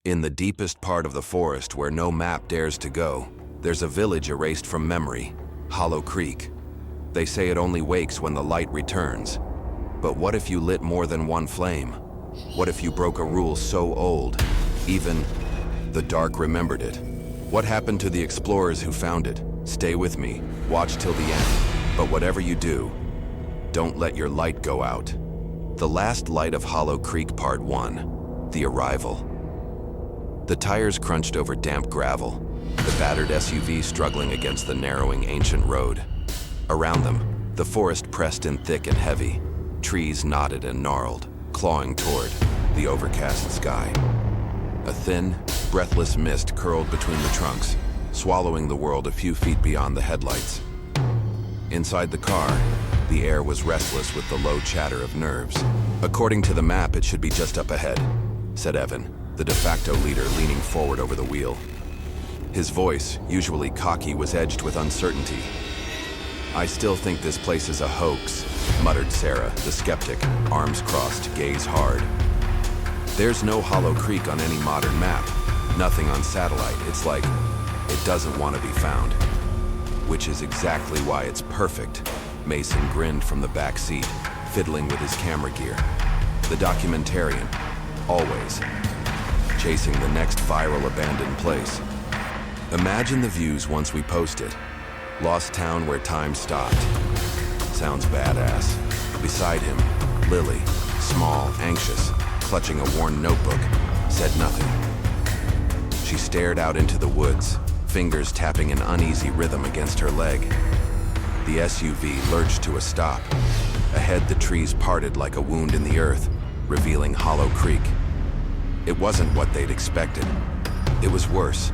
In the deepest part of the forest where no map dares to go, there's a village erased from memory, Hollow Creek. They say it only wakes when the light returns. But what if you lit more than one flame? What if you broke a rule so old, even the dark remembered it? What happened to the explorers who found it? Stay with me, watch till the end. But whatever you do, don't let your light go out. The Last Light of Hollow Creek Part 1, The Arrival. The tires crunched over damp gravel, the battered SUV struggling against the narrowing ancient road. Around them, the forest pressed in thick and heavy, trees knotted and gnarled, clawing toward the overcast sky. A thin, breathless mist curled between the trunks, swallowing the world a few feet beyond the headlights. Inside the car, the air was restless with the low chatter of nerves. "According to the map, it should be just up ahead," said Evan, the de facto leader, leaning forward over the wheel. His voice, usually cocky, was edged with uncertainty. "I still think this place is a hoax," muttered Sarah, the skeptic, arms crossed, gaze hard. "There's no Hollow Creek on any modern map, nothing on satellite. It's like it doesn't want to be found." "Which is exactly why it's perfect," Mason grinned from the back seat, fiddling with his camera gear. The documentarian, always, chasing the next viral abandoned place. "Imagine the views once we post it. Lost town where time stopped." Sounds badass. Beside him, Lily, small, anxious, clutching a worn notebook, said nothing. She stared out into the woods, fingers tapping an uneasy rhythm against her leg. The SUV lurched to a stop. Ahead, the trees parted like a wound in the earth, revealing Hollow Creek. It wasn't what they'd expected. It was worse.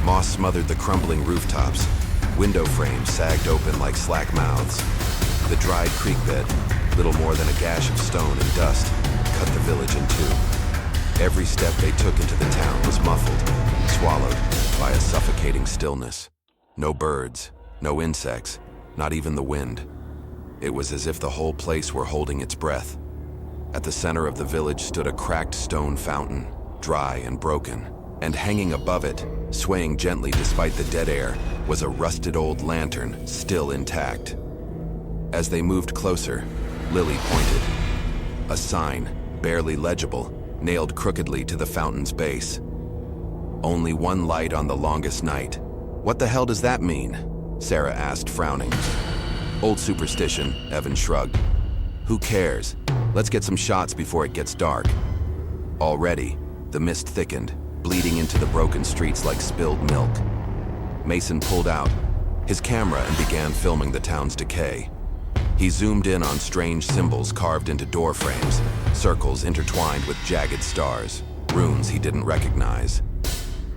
Moss smothered the crumbling rooftops. Window frames sagged open like slack mouths. The dried creek bed, little more than a gash of stone and dust, cut the village in two. Every step they took into the town was muffled, swallowed by a suffocating stillness. No birds, no insects, not even the wind. It was as if the whole place were holding its breath. At the center of the village stood a cracked stone fountain, dry and broken, and hanging above it, swaying gently despite the dead air, was a rusted old lantern, still intact. As they moved closer, Lily pointed. A sign, barely legible, nailed crookedly to the fountain's base. "Only one light on the longest night." "What the hell does that mean?" Sarah asked, frowning. "Old superstition," Evan shrugged. "Who cares? Let's get some shots before it gets dark." Already, the mist thickened, bleeding into the broken streets like spilled milk. Mason pulled out his camera and began filming the town's decay. He zoomed in on strange symbols carved into door frames, circles intertwined with jagged stars, runes he didn't recognize.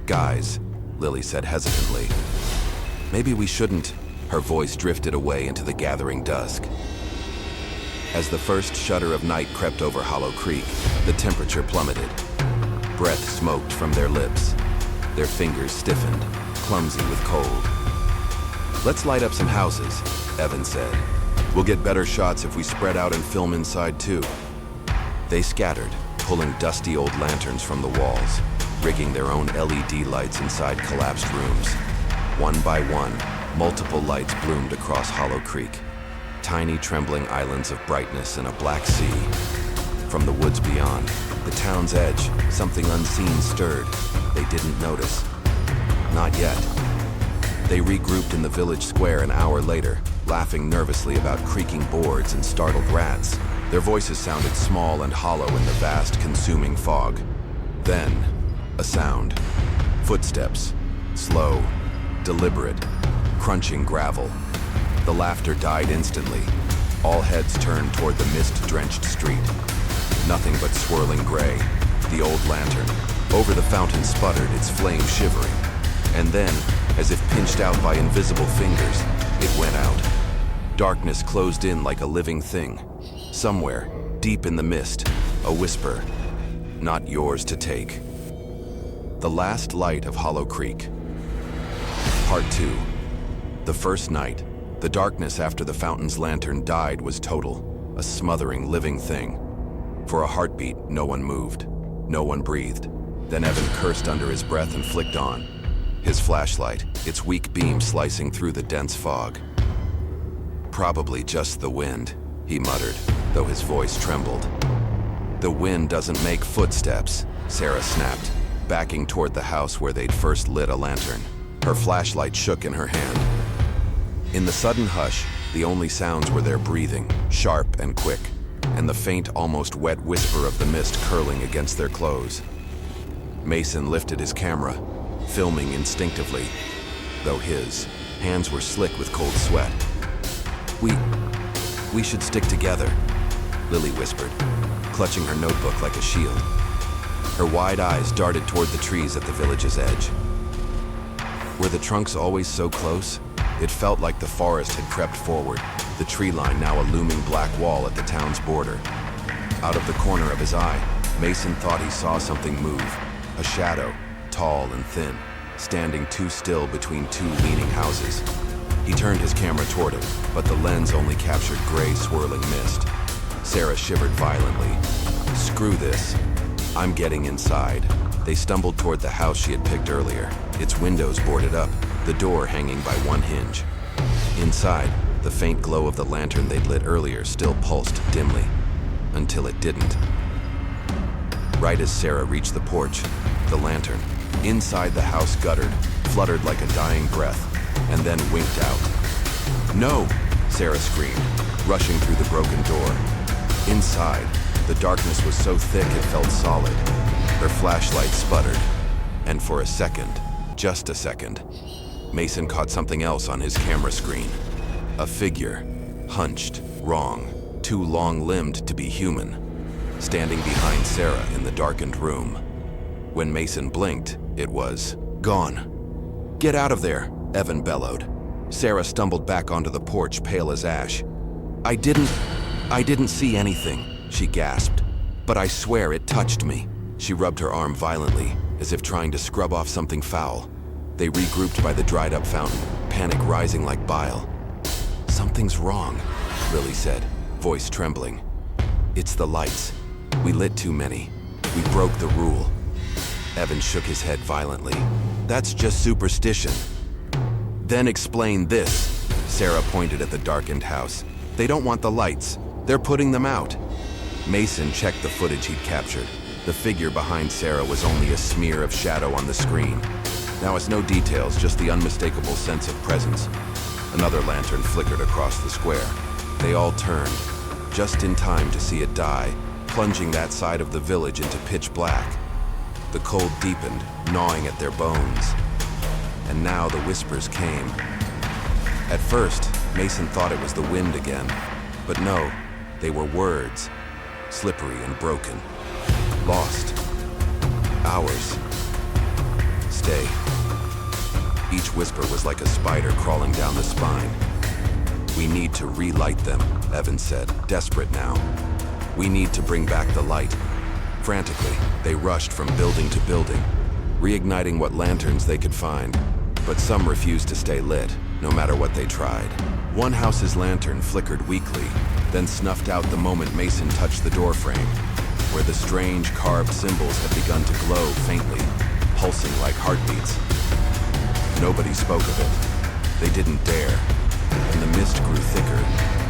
"Guys," Lily said hesitantly. "Maybe we shouldn't." Her voice drifted away into the gathering dusk. As the first shudder of night crept over Hollow Creek, the temperature plummeted. Breath smoked from their lips. Their fingers stiffened, clumsy with cold. "Let's light up some houses," Evan said. "We'll get better shots if we spread out and film inside too." They scattered, pulling dusty old lanterns from the walls, rigging their own LED lights inside collapsed rooms. One by one, multiple lights bloomed across Hollow Creek, tiny trembling islands of brightness in a black sea. From the woods beyond, the town's edge, something unseen stirred. They didn't notice. Not yet. They regrouped in the village square an hour later, laughing nervously about creaking boards and startled rats. Their voices sounded small and hollow in the vast, consuming fog. Then, a sound. Footsteps. Slow, deliberate, crunching gravel. The laughter died instantly. All heads turned toward the mist-drenched street. Nothing but swirling gray. The old lantern. Over the fountain sputtered, its flame shivering. And then, as if pinched out by invisible fingers, it went out. Darkness closed in like a living thing. Somewhere, deep in the mist, a whisper. Not yours to take. The Last Light of Hollow Creek. Part 2. The first night, the darkness after the fountain's lantern died was total, a smothering living thing. For a heartbeat, no one moved, no one breathed. Then Evan cursed under his breath and flicked on his flashlight, its weak beam slicing through the dense fog. "Probably just the wind," he muttered, though his voice trembled. "The wind doesn't make footsteps," Sarah snapped, backing toward the house where they'd first lit a lantern. Her flashlight shook in her hand. In the sudden hush, the only sounds were their breathing, sharp and quick, and the faint, almost wet whisper of the mist curling against their clothes. Mason lifted his camera, filming instinctively, though his hands were slick with cold sweat. We should stick together," Lily whispered, clutching her notebook like a shield. Her wide eyes darted toward the trees at the village's edge. Were the trunks always so close? It felt like the forest had crept forward, the tree line now a looming black wall at the town's border. Out of the corner of his eye, Mason thought he saw something move, a shadow, tall and thin, standing too still between two leaning houses. He turned his camera toward it, but the lens only captured gray, swirling mist. Sarah shivered violently. "Screw this. I'm getting inside." They stumbled toward the house she had picked earlier, its windows boarded up, the door hanging by one hinge. Inside, the faint glow of the lantern they'd lit earlier still pulsed dimly, until it didn't. Right as Sarah reached the porch, the lantern, inside the house guttered, fluttered like a dying breath, and then winked out. "No!" Sarah screamed, rushing through the broken door. Inside, the darkness was so thick it felt solid. Her flashlight sputtered, and for a second, just a second, Mason caught something else on his camera screen. A figure, hunched, wrong, too long-limbed to be human, standing behind Sarah in the darkened room. When Mason blinked, it was gone. "Get out of there," Evan bellowed. Sarah stumbled back onto the porch, pale as ash. I didn't see anything," she gasped. "But I swear it touched me." She rubbed her arm violently, as if trying to scrub off something foul. They regrouped by the dried-up fountain, panic rising like bile. "Something's wrong," Lily said, voice trembling. "It's the lights. We lit too many. We broke the rule." Evan shook his head violently. "That's just superstition." "Then explain this." Sarah pointed at the darkened house. "They don't want the lights. They're putting them out." Mason checked the footage he'd captured. The figure behind Sarah was only a smear of shadow on the screen. Now it's no details, just the unmistakable sense of presence. Another lantern flickered across the square. They all turned, just in time to see it die, plunging that side of the village into pitch black. The cold deepened, gnawing at their bones. And now the whispers came. At first, Mason thought it was the wind again, but no, they were words, slippery and broken. Lost. Ours. Stay. Each whisper was like a spider crawling down the spine. "We need to relight them," Evan said, desperate now. "We need to bring back the light." Frantically, they rushed from building to building, reigniting what lanterns they could find. But some refused to stay lit, no matter what they tried. One house's lantern flickered weakly, then snuffed out the moment Mason touched the doorframe, where the strange carved symbols had begun to glow faintly, pulsing like heartbeats. Nobody spoke of it. They didn't dare, and the mist grew thicker,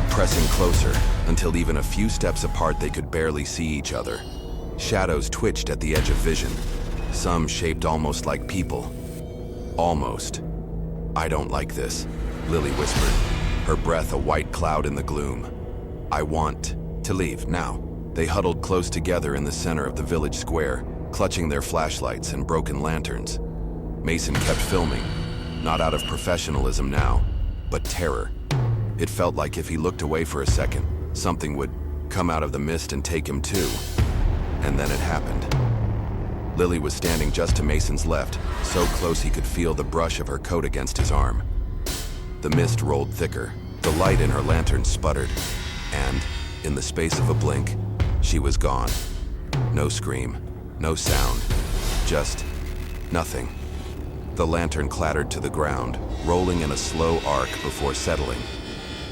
pressing closer, until even a few steps apart they could barely see each other. Shadows twitched at the edge of vision, some shaped almost like people. Almost. "I don't like this," Lily whispered, her breath a white cloud in the gloom. "I want to leave now." They huddled close together in the center of the village square, clutching their flashlights and broken lanterns. Mason kept filming, not out of professionalism now, but terror. It felt like if he looked away for a second, something would come out of the mist and take him too. And then it happened. Lily was standing just to Mason's left, so close he could feel the brush of her coat against his arm. The mist rolled thicker, the light in her lantern sputtered, and, in the space of a blink, she was gone. No scream, no sound, just nothing. The lantern clattered to the ground, rolling in a slow arc before settling.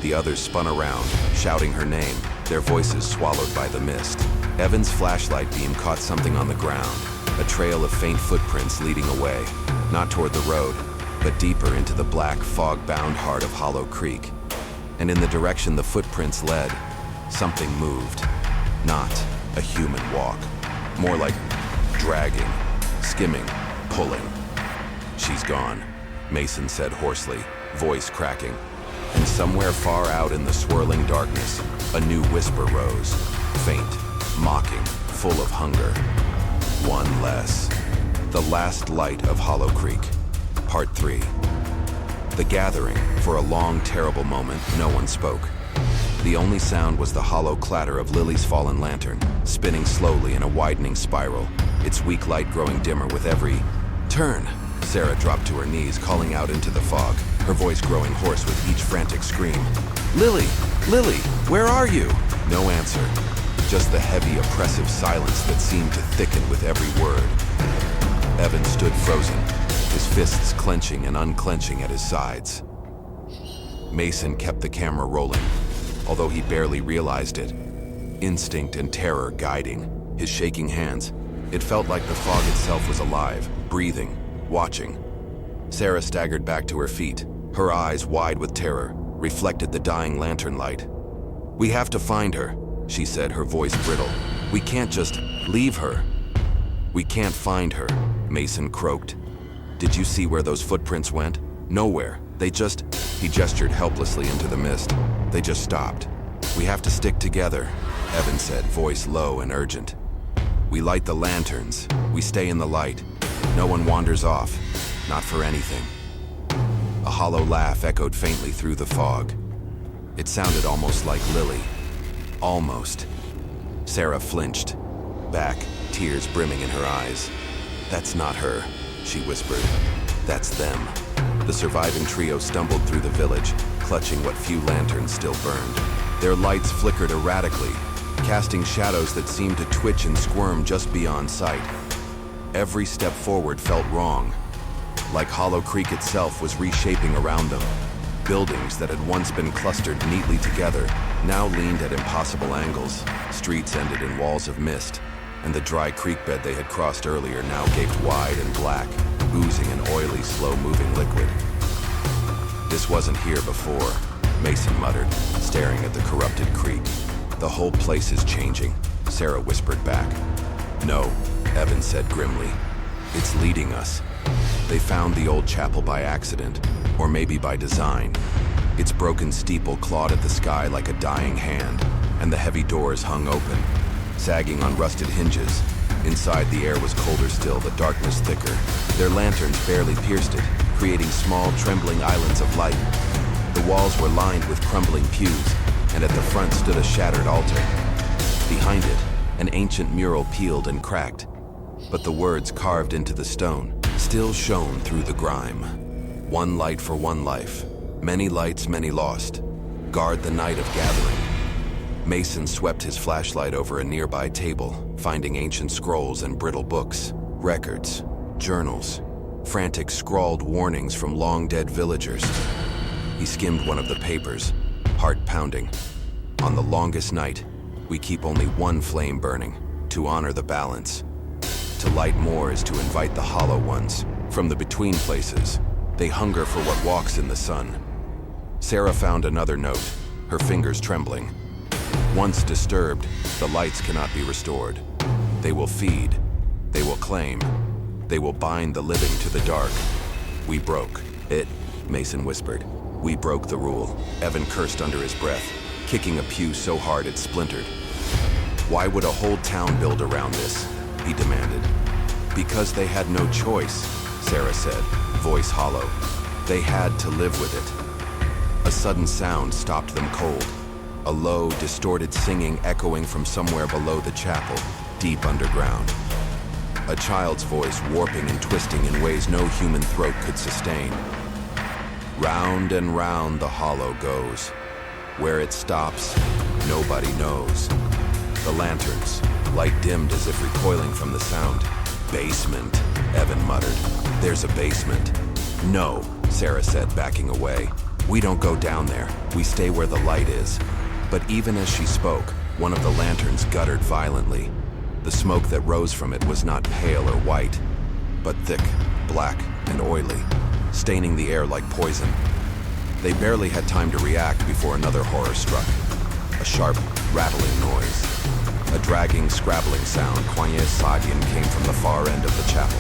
The others spun around, shouting her name, their voices swallowed by the mist. Evan's flashlight beam caught something on the ground, a trail of faint footprints leading away, not toward the road, but deeper into the black, fog-bound heart of Hollow Creek. And in the direction the footprints led, something moved. Not a human walk. More like dragging, skimming, pulling. "She's gone," Mason said hoarsely, voice cracking. And somewhere far out in the swirling darkness, a new whisper rose, faint, mocking, full of hunger. One less. The Last Light of Hollow Creek, Part 3. The gathering, for a long, terrible moment, no one spoke. The only sound was the hollow clatter of Lily's fallen lantern, spinning slowly in a widening spiral, its weak light growing dimmer with every turn. Sarah dropped to her knees, calling out into the fog, her voice growing hoarse with each frantic scream. "Lily! Lily! Where are you?" No answer. Just the heavy, oppressive silence that seemed to thicken with every word. Evan stood frozen, his fists clenching and unclenching at his sides. Mason kept the camera rolling, although he barely realized it. Instinct and terror guiding his shaking hands. It felt like the fog itself was alive, breathing, watching. Sarah staggered back to her feet, her eyes wide with terror, reflected the dying lantern light. "We have to find her," she said, her voice brittle. "We can't just leave her." "We can't find her," Mason croaked. "Did you see where those footprints went? Nowhere. They just..." He gestured helplessly into the mist. "They just stopped. We have to stick together," Evan said, voice low and urgent. "We light the lanterns. We stay in the light. No one wanders off. Not for anything." A hollow laugh echoed faintly through the fog. It sounded almost like Lily. Almost. Sarah flinched. Back, tears brimming in her eyes. "That's not her," she whispered. "That's them." The surviving trio stumbled through the village, clutching what few lanterns still burned. Their lights flickered erratically, casting shadows that seemed to twitch and squirm just beyond sight. Every step forward felt wrong, like Hollow Creek itself was reshaping around them. Buildings that had once been clustered neatly together now leaned at impossible angles. Streets ended in walls of mist, and the dry creek bed they had crossed earlier now gaped wide and black, oozing an oily, slow-moving liquid. "This wasn't here before," Mason muttered, staring at the corrupted creek. "The whole place is changing," Sarah whispered back. "No," Evan said grimly. "It's leading us." They found the old chapel by accident, or maybe by design. Its broken steeple clawed at the sky like a dying hand, and the heavy doors hung open, sagging on rusted hinges. Inside, the air was colder still, the darkness thicker. Their lanterns barely pierced it, creating small, trembling islands of light. The walls were lined with crumbling pews, and at the front stood a shattered altar. Behind it, an ancient mural peeled and cracked, but the words carved into the stone still shone through the grime. "One light for one life. Many lights, many lost. Guard the night of gathering." Mason swept his flashlight over a nearby table, finding ancient scrolls and brittle books, records, journals, frantic scrawled warnings from long-dead villagers. He skimmed one of the papers, heart pounding. "On the longest night, we keep only one flame burning, to honor the balance. To light more is to invite the hollow ones, from the between places. They hunger for what walks in the sun." Sarah found another note, her fingers trembling. "Once disturbed, the lights cannot be restored. They will feed. They will claim. They will bind the living to the dark. We broke it," Mason whispered. "We broke the rule." Evan cursed under his breath, kicking a pew so hard it splintered. "Why would a whole town build around this?" he demanded. "Because they had no choice," Sarah said, voice hollow. "They had to live with it." A sudden sound stopped them cold. A low, distorted singing echoing from somewhere below the chapel, deep underground. A child's voice warping and twisting in ways no human throat could sustain. "Round and round the hollow goes. Where it stops, nobody knows." The lanterns, light dimmed as if recoiling from the sound. "Basement," Evan muttered. "There's a basement." "No," Sarah said, backing away. "We don't go down there. We stay where the light is." But even as she spoke, one of the lanterns guttered violently. The smoke that rose from it was not pale or white, but thick, black, and oily, staining the air like poison. They barely had time to react before another horror struck. A sharp, rattling noise. A dragging, scrabbling sound, Kwanye Sagin, came from the far end of the chapel.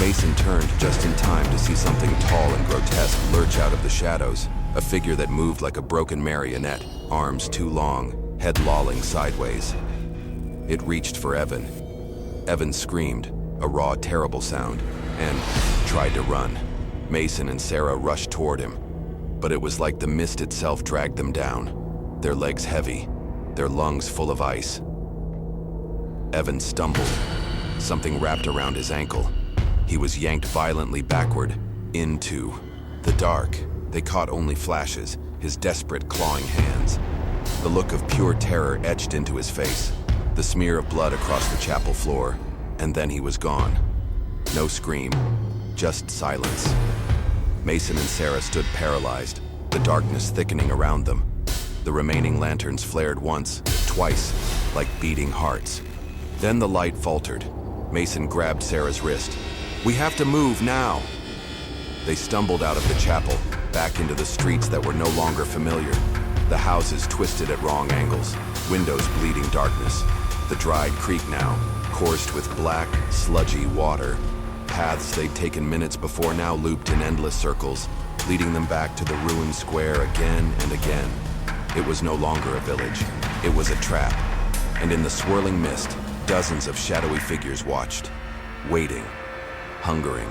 Mason turned just in time to see something tall and grotesque lurch out of the shadows, a figure that moved like a broken marionette, arms too long, head lolling sideways. It reached for Evan. Evan screamed, a raw, terrible sound, and tried to run. Mason and Sarah rushed toward him, but it was like the mist itself dragged them down, their legs heavy, their lungs full of ice. Evan stumbled. Something wrapped around his ankle. He was yanked violently backward, into the dark. They caught only flashes, his desperate clawing hands. The look of pure terror etched into his face, the smear of blood across the chapel floor, and then he was gone. No scream, just silence. Mason and Sarah stood paralyzed, the darkness thickening around them. The remaining lanterns flared once, twice, like beating hearts. Then the light faltered. Mason grabbed Sarah's wrist. "We have to move now!" They stumbled out of the chapel, back into the streets that were no longer familiar. The houses twisted at wrong angles, windows bleeding darkness. The dried creek now, coursed with black, sludgy water. Paths they'd taken minutes before now looped in endless circles, leading them back to the ruined square again and again. It was no longer a village. It was a trap. And in the swirling mist, dozens of shadowy figures watched, waiting, hungering.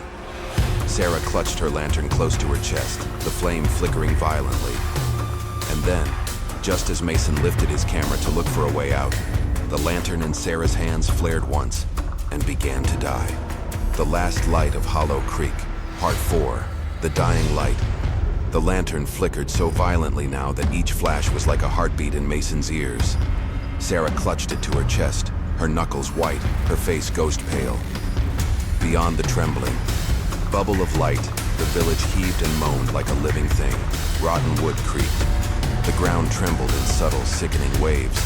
Sarah clutched her lantern close to her chest, the flame flickering violently. And then, just as Mason lifted his camera to look for a way out, the lantern in Sarah's hands flared once and began to die. The Last Light of Hollow Creek, Part 4, The Dying Light. The lantern flickered so violently now that each flash was like a heartbeat in Mason's ears. Sarah clutched it to her chest, her knuckles white, her face ghost pale. Beyond the trembling bubble of light, the village heaved and moaned like a living thing. Rotten wood creaked. The ground trembled in subtle, sickening waves.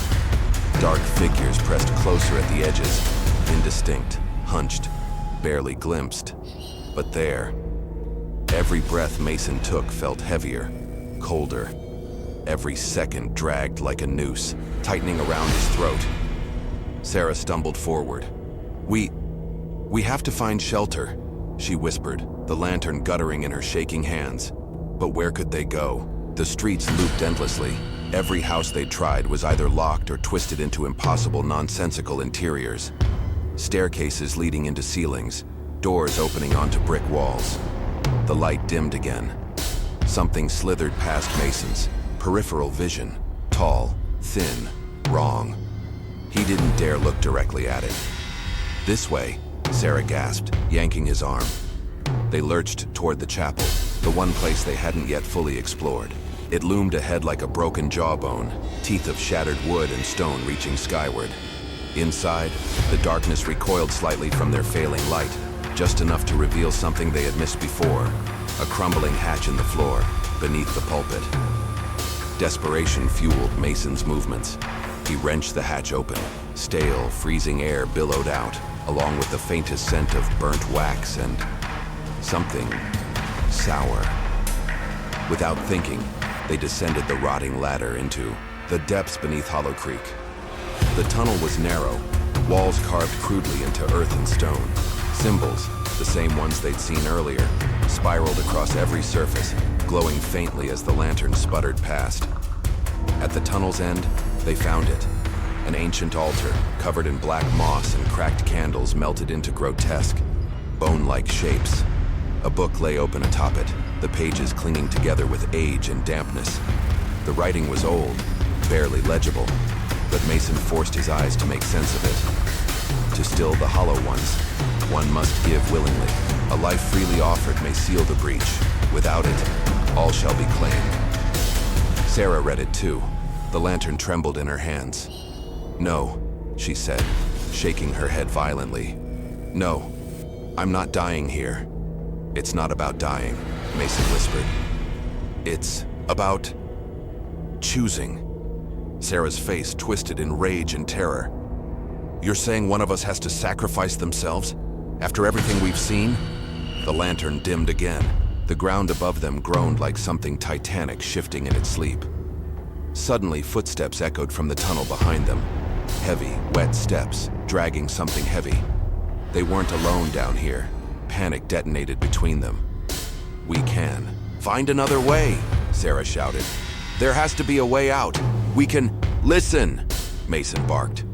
Dark figures pressed closer at the edges, indistinct, hunched, barely glimpsed. But there, every breath Mason took felt heavier, colder. Every second dragged like a noose, tightening around his throat. Sarah stumbled forward. We have to find shelter," she whispered, the lantern guttering in her shaking hands. But where could they go? The streets looped endlessly. Every house they tried was either locked or twisted into impossible, nonsensical interiors. Staircases leading into ceilings, doors opening onto brick walls. The light dimmed again. Something slithered past Mason's peripheral vision, tall, thin, wrong. He didn't dare look directly at it. "This way," Sarah gasped, yanking his arm. They lurched toward the chapel, the one place they hadn't yet fully explored. It loomed ahead like a broken jawbone, teeth of shattered wood and stone reaching skyward. Inside, the darkness recoiled slightly from their failing light, just enough to reveal something they had missed before, a crumbling hatch in the floor, beneath the pulpit. Desperation fueled Mason's movements. He wrenched the hatch open. Stale, freezing air billowed out, along with the faintest scent of burnt wax and something sour. Without thinking, they descended the rotting ladder into the depths beneath Hollow Creek. The tunnel was narrow, walls carved crudely into earth and stone. Symbols, the same ones they'd seen earlier, spiraled across every surface, glowing faintly as the lantern sputtered past. At the tunnel's end, they found it. An ancient altar, covered in black moss and cracked candles melted into grotesque, bone-like shapes. A book lay open atop it, the pages clinging together with age and dampness. The writing was old, barely legible, but Mason forced his eyes to make sense of it. To still the hollow ones, one must give willingly. A life freely offered may seal the breach. Without it, all shall be claimed. Sarah read it too. The lantern trembled in her hands. "No," she said, shaking her head violently. "No, I'm not dying here." "It's not about dying," Mason whispered. "It's about choosing." Sarah's face twisted in rage and terror. You're saying one of us has to sacrifice themselves? After everything we've seen? The lantern dimmed again. The ground above them groaned like something titanic shifting in its sleep. Suddenly, footsteps echoed from the tunnel behind them. Heavy, wet steps, dragging something heavy. They weren't alone down here. Panic detonated between them. "We can. Find another way," Sarah shouted. "There has to be a way out. We can—" "Listen!" Mason barked.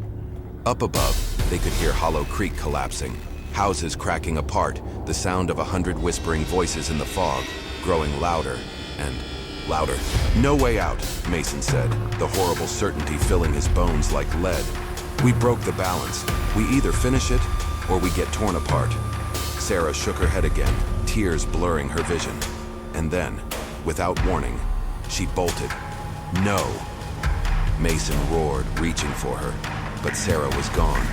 Up above, they could hear Hollow Creek collapsing, houses cracking apart, the sound of 100 whispering voices in the fog, growing louder and louder. "No way out," Mason said, the horrible certainty filling his bones like lead. "We broke the balance. We either finish it, or we get torn apart." Sarah shook her head again, tears blurring her vision. And then, without warning, she bolted. "No!" Mason roared, reaching for her, but Sarah was gone,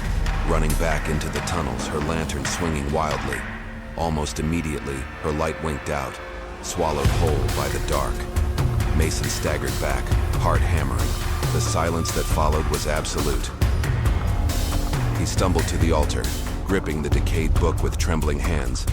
running back into the tunnels, her lantern swinging wildly. Almost immediately, her light winked out, swallowed whole by the dark. Mason staggered back, heart hammering. The silence that followed was absolute. He stumbled to the altar, gripping the decayed book with trembling hands.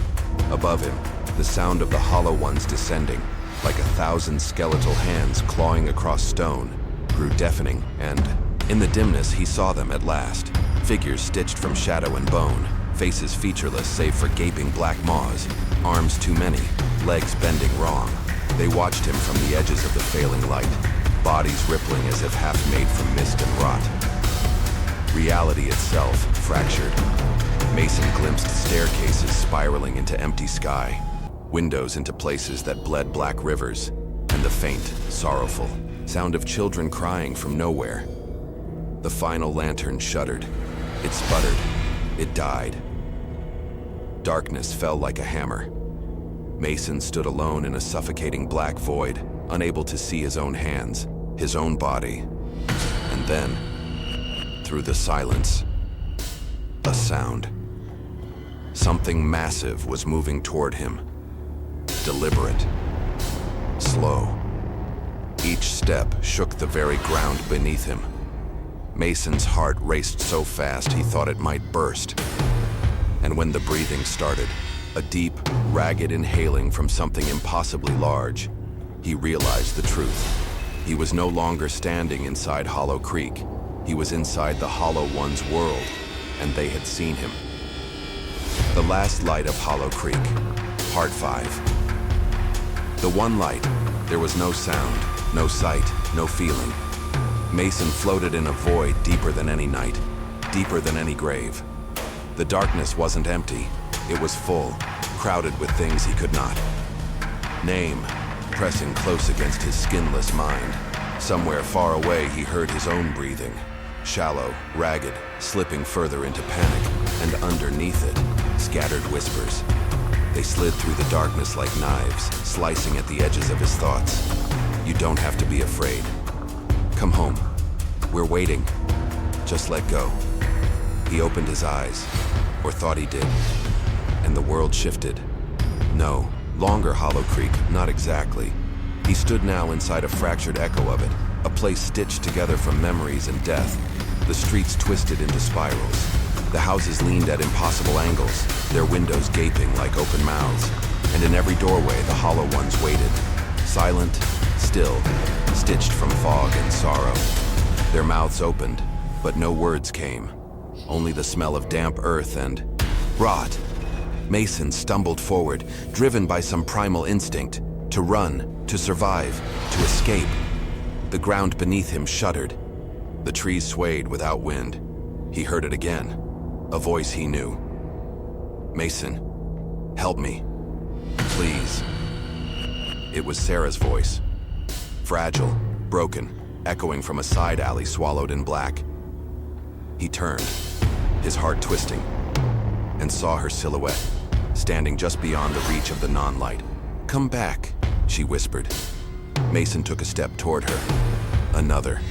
Above him, the sound of the Hollow Ones descending, like 1,000 skeletal hands clawing across stone, grew deafening, and in the dimness he saw them at last. Figures stitched from shadow and bone, faces featureless save for gaping black maws, arms too many, legs bending wrong. They watched him from the edges of the failing light, bodies rippling as if half made from mist and rot. Reality itself fractured. Mason glimpsed staircases spiraling into empty sky, windows into places that bled black rivers, and the faint, sorrowful sound of children crying from nowhere. The final lantern shuddered. It sputtered. It died. Darkness fell like a hammer. Mason stood alone in a suffocating black void, unable to see his own hands, his own body. And then, through the silence, a sound. Something massive was moving toward him. Deliberate. Slow. Each step shook the very ground beneath him. Mason's heart raced so fast he thought it might burst. And when the breathing started, a deep, ragged inhaling from something impossibly large, he realized the truth. He was no longer standing inside Hollow Creek. He was inside the Hollow One's world, and they had seen him. The last light of Hollow Creek, Part 5. The one light, there was no sound, no sight, no feeling. Mason floated in a void deeper than any night, deeper than any grave. The darkness wasn't empty. It was full, crowded with things he could not name, pressing close against his skinless mind. Somewhere far away he heard his own breathing, shallow, ragged, slipping further into panic, and underneath it, scattered whispers. They slid through the darkness like knives, slicing at the edges of his thoughts. "You don't have to be afraid. Come home. We're waiting. Just let go." He opened his eyes, or thought he did, and the world shifted. No, longer Hollow Creek, not exactly. He stood now inside a fractured echo of it, a place stitched together from memories and death. The streets twisted into spirals. The houses leaned at impossible angles, their windows gaping like open mouths. And in every doorway, the Hollow Ones waited, silent, still, stitched from fog and sorrow. Their mouths opened, but no words came. Only the smell of damp earth and rot. Mason stumbled forward, driven by some primal instinct, to run, to survive, to escape. The ground beneath him shuddered. The trees swayed without wind. He heard it again, a voice he knew. "Mason, help me, please." It was Sarah's voice, fragile, broken, echoing from a side alley swallowed in black. He turned, his heart twisting, and saw her silhouette, standing just beyond the reach of the non-light. "Come back," she whispered. Mason took a step toward her. Another.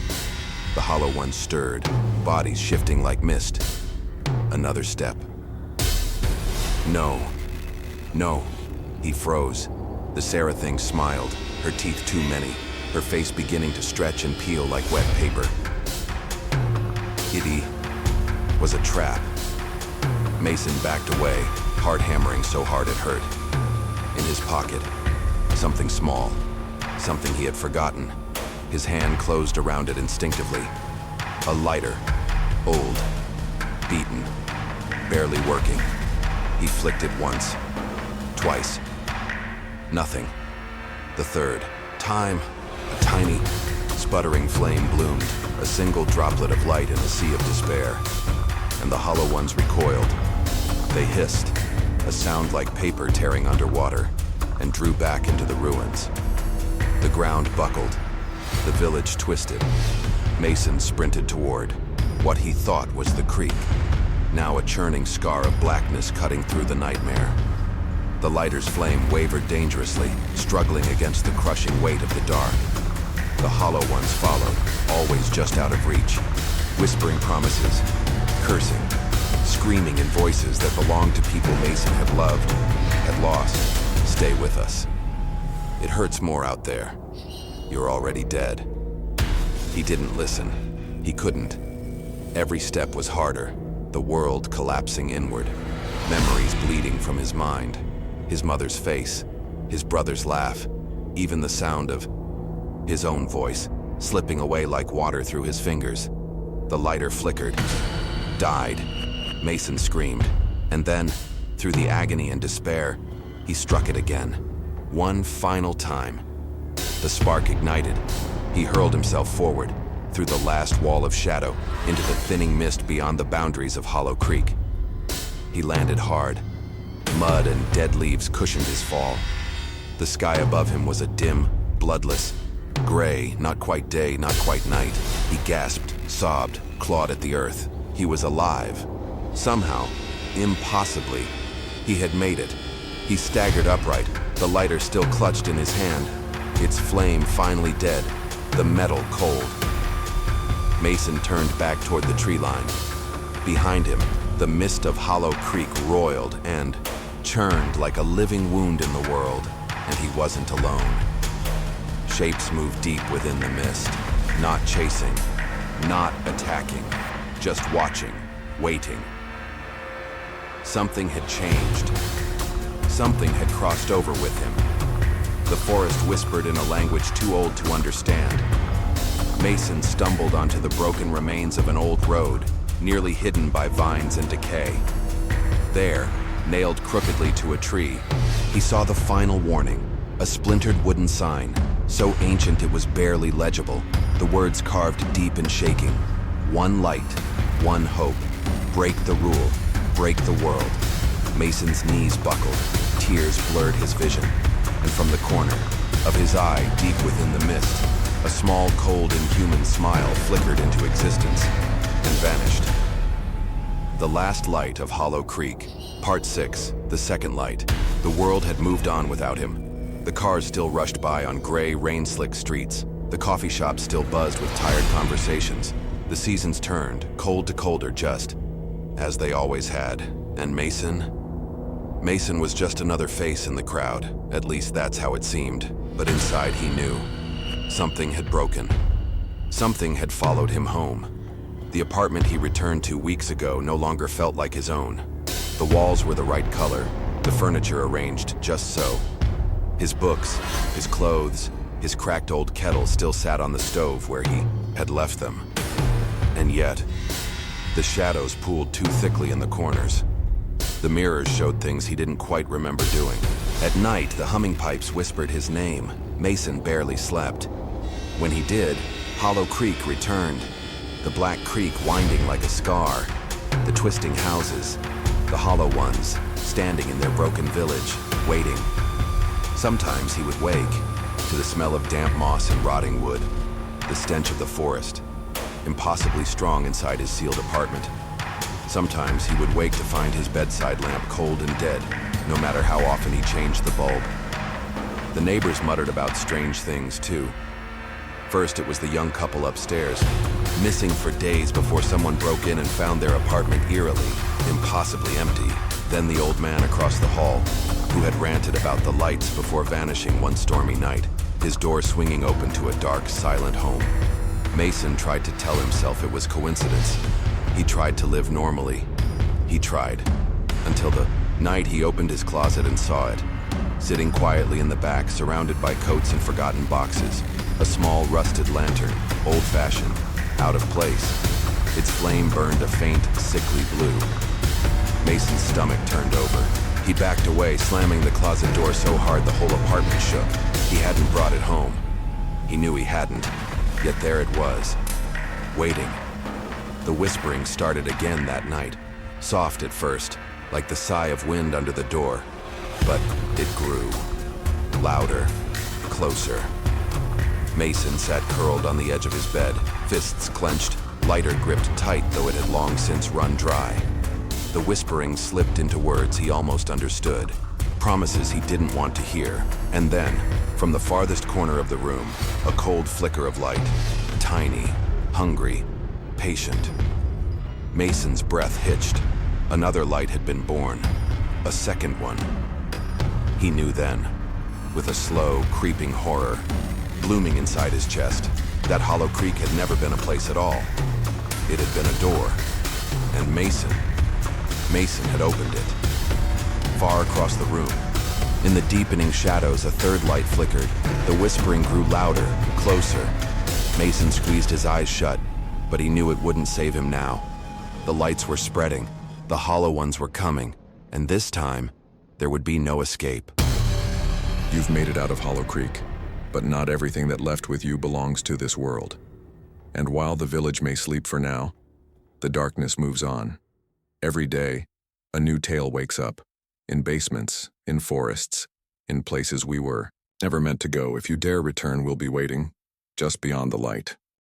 The Hollow One stirred, bodies shifting like mist. Another step. No. No. He froze. The Sarah thing smiled, her teeth too many, her face beginning to stretch and peel like wet paper. was a trap. Mason backed away, heart hammering so hard it hurt. In his pocket, something small, something he had forgotten. His hand closed around it instinctively. A lighter, old, beaten, barely working. He flicked it once, twice. Nothing. The third time, a tiny, sputtering flame bloomed, a single droplet of light in a sea of despair. And the hollow ones recoiled. They hissed, a sound like paper tearing underwater, and drew back into the ruins. The ground buckled. The village twisted. Mason sprinted toward what he thought was the creek, now a churning scar of blackness cutting through the nightmare. The lighter's flame wavered dangerously, struggling against the crushing weight of the dark. The hollow ones followed, always just out of reach, whispering promises, cursing, screaming in voices that belonged to people Mason had loved, had lost. Stay with us. It hurts more out there. You're already dead. He didn't listen. He couldn't. Every step was harder, the world collapsing inward, memories bleeding from his mind, his mother's face, his brother's laugh, even the sound of his own voice slipping away like water through his fingers. The lighter flickered, died. Mason screamed, and then, through the agony and despair, he struck it again, one final time. The spark ignited. He hurled himself forward, through the last wall of shadow, into the thinning mist beyond the boundaries of Hollow Creek. He landed hard. Mud and dead leaves cushioned his fall. The sky above him was a dim, bloodless, gray, not quite day, not quite night. He gasped, sobbed, clawed at the earth. He was alive. Somehow, impossibly, he had made it. He staggered upright, the lighter still clutched in his hand, its flame finally dead, the metal cold. Mason turned back toward the tree line. Behind him, the mist of Hollow Creek roiled and churned like a living wound in the world, and he wasn't alone. Shapes moved deep within the mist, not chasing, not attacking, just watching, waiting. Something had changed. Something had crossed over with him. The forest whispered in a language too old to understand. Mason stumbled onto the broken remains of an old road, nearly hidden by vines and decay. There, nailed crookedly to a tree, he saw the final warning, a splintered wooden sign, so ancient it was barely legible, the words carved deep and shaking. One light, one hope. Break the rule, break the world. Mason's knees buckled, tears blurred his vision, and from the corner of his eye, deep within the mist, a small, cold, inhuman smile flickered into existence and vanished. The last light of Hollow Creek, Part 6, the second light. The world had moved on without him. The cars still rushed by on gray, rain-slick streets. The coffee shops still buzzed with tired conversations. The seasons turned, cold to colder, just as they always had. And Mason was just another face in the crowd. At least that's how it seemed. But inside he knew. Something had broken. Something had followed him home. The apartment he returned to weeks ago no longer felt like his own. The walls were the right color, the furniture arranged just so. His books, his clothes, his cracked old kettle still sat on the stove where he had left them. And yet, the shadows pooled too thickly in the corners. The mirrors showed things he didn't quite remember doing. At night, the humming pipes whispered his name. Mason barely slept. When he did, Hollow Creek returned. The black creek winding like a scar. The twisting houses. The hollow ones, standing in their broken village, waiting. Sometimes he would wake to the smell of damp moss and rotting wood, the stench of the forest, impossibly strong inside his sealed apartment. Sometimes he would wake to find his bedside lamp cold and dead, no matter how often he changed the bulb. The neighbors muttered about strange things, too. First, it was the young couple upstairs, missing for days before someone broke in and found their apartment eerily, impossibly empty. Then the old man across the hall, who had ranted about the lights before vanishing one stormy night, his door swinging open to a dark, silent home. Mason tried to tell himself it was coincidence, He tried to live normally. He tried. Until the night he opened his closet and saw it. Sitting quietly in the back, surrounded by coats and forgotten boxes. A small rusted lantern, old-fashioned, out of place. Its flame burned a faint, sickly blue. Mason's stomach turned over. He backed away, slamming the closet door so hard the whole apartment shook. He hadn't brought it home. He knew he hadn't. Yet there it was, waiting. The whispering started again that night, soft at first, like the sigh of wind under the door. But it grew, louder, closer. Mason sat curled on the edge of his bed, fists clenched, lighter gripped tight though it had long since run dry. The whispering slipped into words he almost understood, promises he didn't want to hear. And then, from the farthest corner of the room, a cold flicker of light, tiny, hungry, patient. Mason's breath hitched. Another light had been born, a second one. He knew then, with a slow, creeping horror, blooming inside his chest, that Hollow Creek had never been a place at all. It had been a door, and Mason had opened it. Far across the room, in the deepening shadows, a third light flickered. The whispering grew louder, closer. Mason squeezed his eyes shut, but he knew it wouldn't save him now. The lights were spreading, the hollow ones were coming, and this time, there would be no escape. You've made it out of Hollow Creek, but not everything that left with you belongs to this world. And while the village may sleep for now, the darkness moves on. Every day, a new tale wakes up, in basements, in forests, in places we were never meant to go. If you dare return, we'll be waiting, just beyond the light.